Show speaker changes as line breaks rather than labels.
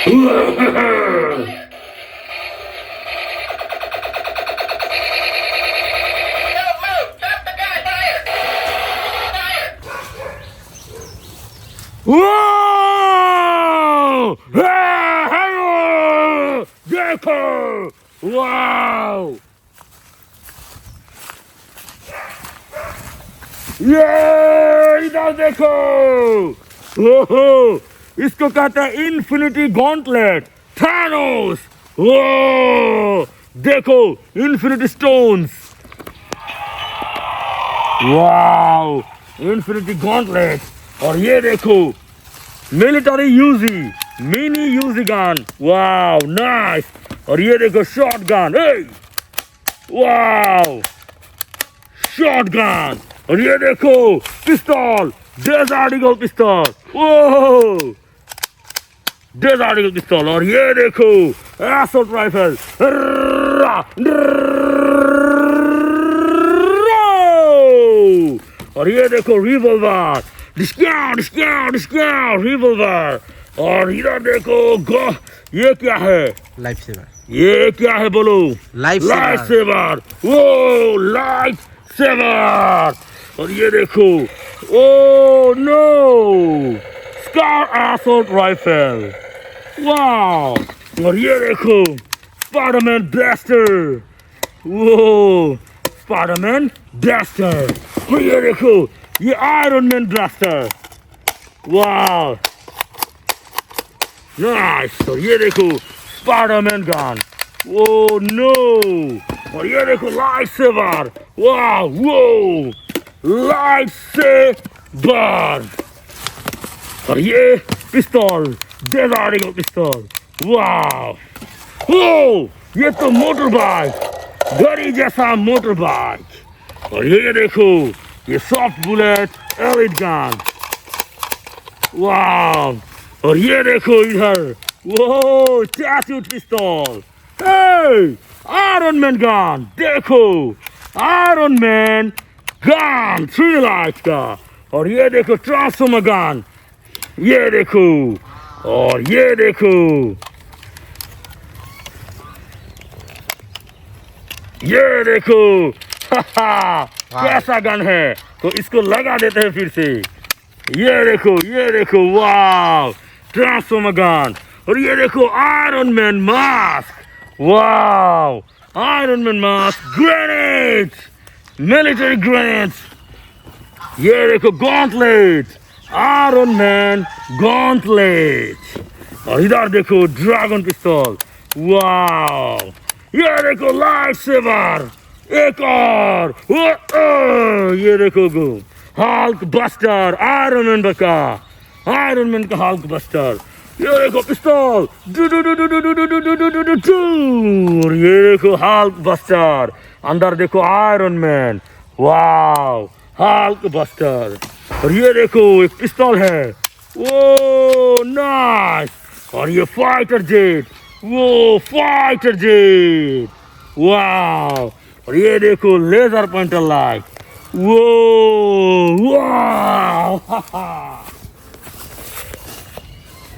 Wow! देखो! Wow! ये इधर देखो! ओहो! इसको कहते हैं इन्फिनिटी गॉन्टलेट थानोस। ओ देखो infinity stones. Wow infinity gauntlet. और ये देखो military Uzi mini Uzi gun. Wow nice. और ये देखो shotgun. Wow shotgun. और ये देखो पिस्तौल डेजर्ट ईगल पिस्तौल। ओह डेजर्ट ईगल पिस्तौल। और ये देखो एयरसॉफ्ट राइफल। और ये देखो रिवॉल्वर रिवॉल्वर। और इधर देखो ये क्या है?
Life saver.
ये क्या है बोलो?
Life
saver. वो लाइफ सेवर। और ये देखो oh no scar airsoft rifle. Wow. और ये देखो स्पाइडरमैन ब्लास्टर। वो स्पाइडरमैन ब्लास्टर। और ये देखो ये Iron Man blaster. Wow nice. और ये देखो स्पाइडरमैन गन। Oh no. और ये देखो लाइट सेवर। वाओ वो लाइट सेवर। और ये पिस्तौल डेजर्ट ईगल पिस्तौल। वाओ ओ ये तो मोटर बाइक गाड़ी जैसा मोटर बाइक। और ये देखो ये soft bullet elite gun. Wow. और ये देखो इधर वो टैटूड पिस्तौल। Iron man gun. देखो आयरन मैन गन 3 लाइट का। और ये देखो ट्रांसफॉर्मर गन। ये देखो और ये देखो ये देखो कैसा गन है। तो इसको लगा देते हैं फिर से। ये देखो वाव ट्रांसफॉर्मर गन। और ये देखो Iron Man mask. Wow Iron Man mask. Grenade military grenade. ये देखो गॉन्टलेट आयरन मैन गॉन्टलेट। और इधर देखो ड्रैगन पिस्तौल। वाव ये देखो लाइट सेवर। एक और ये देखो गो हल्क बस्टर आयरन मैन का हल्क बस्टर। ये देखो पिस्तौल। और ये देखो हल्क बस्टर। अंदर देखो आयरन मैन। वाव हल्क बस्टर। और ये देखो एक पिस्तौल है। ओ नाइस। और ये फाइटर जेट। वो फाइटर जेट। वाव। और ये देखो लेजर पॉइंटर लाइट। वो वाव